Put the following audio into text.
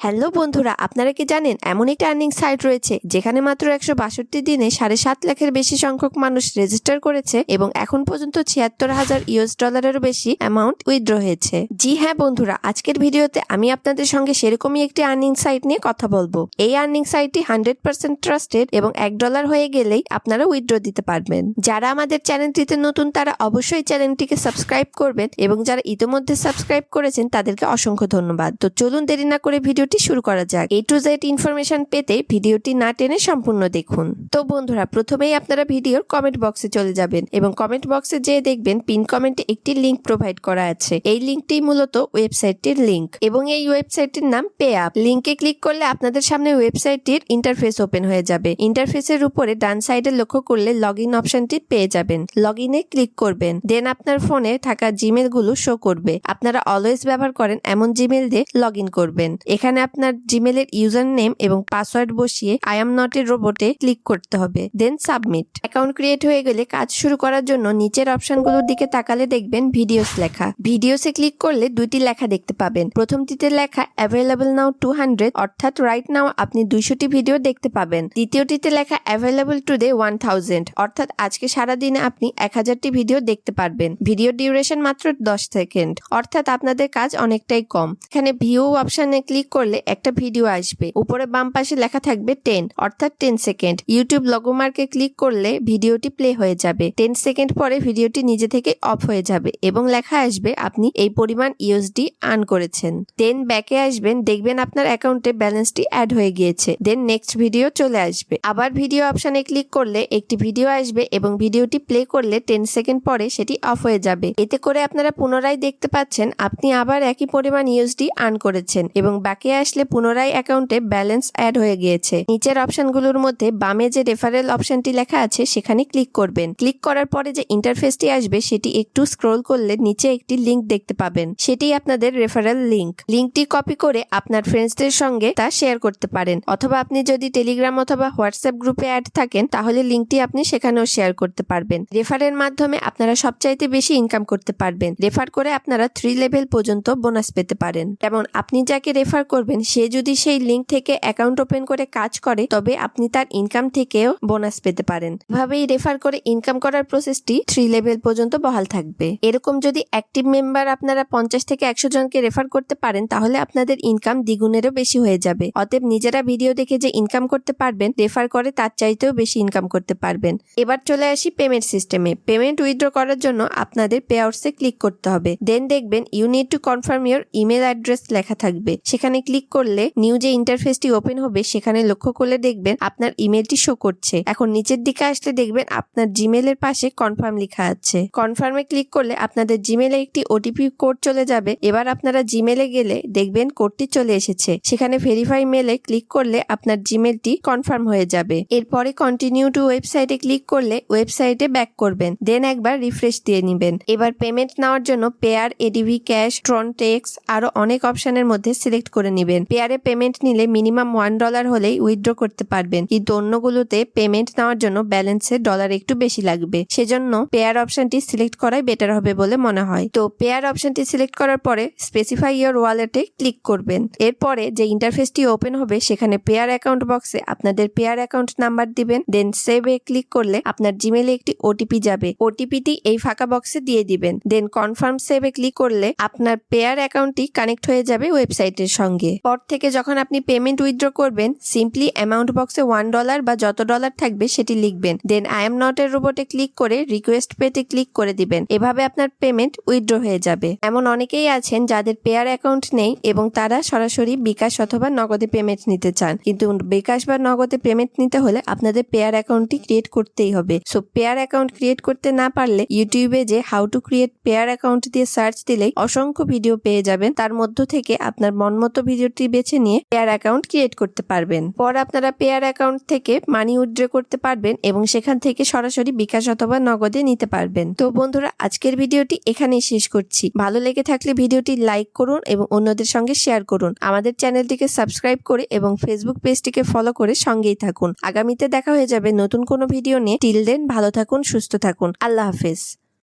Hello বন্ধুরা, আপনারা কি জানেন এমন একটা আর্নিং সাইট রয়েছে যেখানে মাত্র 162 দিনে 7.5 লাখের বেশি সংখ্যক মানুষ রেজিস্টার করেছে এবং এখন পর্যন্ত 76,000 ইউএস ডলারেরও বেশি অ্যামাউন্ট উইথড্র হয়েছে। জি হ্যাঁ বন্ধুরা, আজকের ভিডিওতে আমি আপনাদের সঙ্গে সেরকমই একটি আর্নিং সাইট নিয়ে কথা বলবো। এই আর্নিং সাইটটি 100% ট্রাস্টেড এবং $1 হয়ে গেলেই আপনারা উইথড্র দিতে পারবেন। যারা আমাদের চ্যানেলটিতে নতুন তারা অবশ্যই চ্যানেলটিকে সাবস্ক্রাইব করবেন এবং যারা ইতিমধ্যে সাবস্ক্রাইব করেছেন তাদেরকে অসংখ্য ধন্যবাদ। তো চলুন দেরি না করে ভিডিওটি শুরু করা যাক। A to Z ইনফরমেশন পেতে ভিডিওটি না টেনে সম্পূর্ণ দেখুন। তো বন্ধুরা, প্রথমেই আপনারা ভিডিওর কমেন্ট বক্সে চলে যাবেন এবং কমেন্ট বক্সে যেয়ে দেখবেন পিন কমেন্টে একটি লিংক প্রোভাইড করা আছে। এই লিংকটি মূলত ওয়েবসাইটটির লিংক এবং এই ওয়েবসাইটটির নাম পে আপ। লিংকে ক্লিক করলে আপনাদের সামনে ওয়েবসাইটটির ইন্টারফেস ওপেন হয়ে যাবে। ইন্টারফেসের উপরে ডান সাইডে লক্ষ্য করলে লগ ইন অপশনটি পেয়ে যাবেন। লগ ইনে ক্লিক করবেন, দেন আপনার ফোনে থাকা জিমেল গুলো শো করবে। আপনারা অলওয়েজ ব্যবহার করেন এমন জিমেল দিয়ে লগ ইন করবেন। এখানে আপনার জিমেলের ইউজার নেম এবং পাসওয়ার্ড বসিয়ে আই এম নট এ রোবটে ক্লিক করতে হবে, দেন সাবমিট। অ্যাকাউন্ট ক্রিয়েট হয়ে গেলে কাজ শুরু করার জন্য নিচের অপশনগুলোর দিকে তাকালে দেখবেন ভিডিওস লেখা। ভিডিওসে ক্লিক করলে দুইটি লেখা দেখতে পাবেন। প্রথমটিতে লেখা অ্যাভেলেবল নাও 200, অর্থাৎ রাইট নাও আপনি 200টি ভিডিও দেখতে পাবেন। দ্বিতীয়টিতে লেখা অ্যাভেলেবল টুডে 1000, অর্থাৎ আজকে সারাদিনে আপনি 1000টি ভিডিও দেখতে পারবেন। ভিডিও ডিউরেশন মাত্র 10 সেকেন্ড, অর্থাৎ আপনাদের কাজ অনেকটাই কম। এখানে ভিউ অপশনে ক্লিক করলে একটা ভিডিও আসবে। উপরে বাম পাশে লেখা থাকবে 10, অর্থাৎ 10 সেকেন্ড। ইউটিউব লোগো মার্কে ক্লিক করলে ভিডিওটি প্লে হয়ে যাবে। 10 সেকেন্ড পরে ভিডিওটি নিজে থেকে অফ হয়ে যাবে এবং লেখা আসবে আপনি এই পরিমাণ ইউএসডি আর্ন করেছেন। দেন ব্যাকে আসবেন, দেখবেন আপনার অ্যাকাউন্টে ব্যালেন্সটি অ্যাড হয়ে গিয়েছে। দেন নেক্সট ভিডিও চলে আসবে। আবার ভিডিও অপশনে ক্লিক করলে একটি ভিডিও আসবে এবং ভিডিওটি প্লে করলে 10 সেকেন্ড পরে সেটি অফ হয়ে যাবে। এতে করে আপনারা পুনরায় দেখতে পাচ্ছেন আপনি আবার একই পরিমাণ ইউএসডি আর্ন করেছেন এবং বাকি আসলে পুনরায় অ্যাকাউন্টে ব্যালেন্স অ্যাড হয়ে গিয়েছে। নিচের অপশনগুলোর মধ্যে বামে যে রেফারেল অপশনটি লেখা আছে সেখানে ক্লিক করবেন। ক্লিক করার পরে যে ইন্টারফেসটি আসবে সেটি একটু স্ক্রল করলে নিচে একটি লিংক দেখতে পাবেন। সেটি আপনাদের রেফারেল লিংক। লিংকটি কপি করে আপনার ফ্রেন্ডসদের সঙ্গে তা শেয়ার করতে পারেন, অথবা আপনি যদি টেলিগ্রাম অথবা হোয়াটসঅ্যাপ গ্রুপে অ্যাড থাকেন তাহলে লিংকটি আপনি সেখানেও শেয়ার করতে পারবেন। রেফারের মাধ্যমে আপনারা সবচাইতে বেশি ইনকাম করতে পারবেন। রেফার করে আপনারা 3 লেভেল পর্যন্ত বোনাস পেতে পারেন। যেমন আপনি যাকে রেফার করবেন সে যদি সেই লিংক থেকে অ্যাকাউন্ট ওপেন করে কাজ করে তবে আপনি তার ইনকাম থেকেও বোনাস পেতে পারেন। এভাবেই রেফার করে ইনকাম করার প্রসেসটি 3 লেভেল পর্যন্ত বহাল থাকবে। এরকম যদি অ্যাক্টিভ মেম্বার আপনারা 50 থেকে 100 জনকে রেফার করতে পারেন তাহলে আপনাদের ইনকাম দ্বিগুণেরও বেশি হয়ে যাবে। অতএব নিজেরা ভিডিও দেখে যে ইনকাম করতে পারবেন, রেফার করে তার চাইতেও বেশি ইনকাম করতে পারবেন। এবার চলে আসি পেমেন্ট সিস্টেমে। পেমেন্ট উইথড্র করার জন্য আপনাদের পে আউটসে ক্লিক করতে হবে। দেন দেখবেন you need to confirm your email address লেখা থাকবে। সেখানে ক্লিক করলে নিউ যে ইন্টারফেসটি ওপেন হবে সেখানে লক্ষ্য করলে দেখবেন আপনার ইমেলটি শো করছে। এখন নিচের দিকে আসলে দেখবেন আপনার জিমেলের পাশে কনফার্ম লেখা আছে। কনফার্মে ক্লিক করলে আপনাদের জিমেলে একটি ওটিপি কোড চলে যাবে। এবার আপনারা জিমেলে গেলে দেখবেন কোডটি চলে এসেছে। সেখানে ভেরিফাই মেলে ক্লিক করলে আপনার জিমেলটি কনফার্ম হয়ে যাবে। এরপরে কন্টিনিউ টু ওয়েবসাইটে ক্লিক করলে ওয়েবসাইটে ব্যাক করবেন। দেন একবার রিফ্রেশ দিয়ে নেবেন। এবার পেমেন্ট নেওয়ার জন্য পেয়ার, এডিভি, ক্যাশ, ট্রন, টেক্স আরো অনেক অপশনের মধ্যে সিলেক্ট করে নেবেন। পেয়ারে পেমেন্ট নিলে মিনিমাম $1 হলেই উইথড্র করতে পারবেন, কিন্তু অন্যগুলোতে পেমেন্ট নেওয়ার জন্য ব্যালেন্সে ডলার একটু বেশি লাগবে। সেজন্য পেয়ার অপশনটি সিলেক্ট করাই বেটার হবে বলে মনে হয়। তো পেয়ার অপশনটি সিলেক্ট করার পরে স্পেসিফাই ইওর ওয়ালেটে ক্লিক করবেন। এরপরে যে ইন্টারফেসটি ওপেন হবে সেখানে পেয়ার অ্যাকাউন্ট বক্সে আপনাদের পেয়ার অ্যাকাউন্ট নাম্বার দিবেন। দেন সেভ এ ক্লিক করলে আপনার জিমেলে একটি ওটিপি যাবে। ওটিপিটি এই ফাঁকা বক্সে দিয়ে দিবেন। দেন কনফার্ম সেভ এ ক্লিক করলে আপনার পেয়ার অ্যাকাউন্টটি কানেক্ট হয়ে যাবে ওয়েবসাইটের সঙ্গে। পর থেকে যখন আপনি পেমেন্ট উইথড্র করবেন সিম্পলি অ্যামাউন্ট বক্সে $1 বা যত ডলার থাকবে সেটি লিখবেন। দেন আই এম নট এর রোবটে ক্লিক করে রিকোয়েস্ট পেতে ক্লিক করে দিবেন। এভাবে আপনার পেমেন্ট উইথড্র হয়ে যাবে। এমন অনেকেই আছেন যাদের পেয়ার অ্যাকাউন্ট নেই এবং তারা সরাসরি বিকাশ অথবা নগদে পেমেন্ট নিতে চান, কিন্তু বিকাশ বা নগদে পেমেন্ট নিতে হলে আপনাদের পেয়ার অ্যাকাউন্টটি ক্রিয়েট করতেই হবে। সো পেয়ার অ্যাকাউন্ট ক্রিয়েট করতে না পারলে ইউটিউবে যে how to create pair account দিয়ে সার্চ দিলেই অসংখ্য ভিডিও পেয়ে যাবেন। তার মধ্য থেকে আপনার মনমতো ভিডিওটি বেছে নিয়ে পেয়ার অ্যাকাউন্ট ক্রিয়েট করতে পারবেন। পর আপনারা পেয়ার অ্যাকাউন্ট থেকে মানি উইথড্র করতে পারবেন এবং সেখান থেকে সরাসরি বিকাশ অথবা নগদে নিতে পারবেন। তো বন্ধুরা, আজকের ভিডিওটি এখানেই শেষ করছি। ভালো লেগে থাকলে ভিডিওটি লাইক করুন এবং অন্যদের সঙ্গে শেয়ার করুন। আমাদের চ্যানেলটিকে সাবস্ক্রাইব করে এবং ফেসবুক পেজটিকে ফলো করে সঙ্গেই থাকুন। আগামীতে দেখা হয়ে যাবে নতুন কোনো ভিডিও নিয়ে। টিল দেন ভালো থাকুন, সুস্থ থাকুন। আল্লাহ হাফেজ।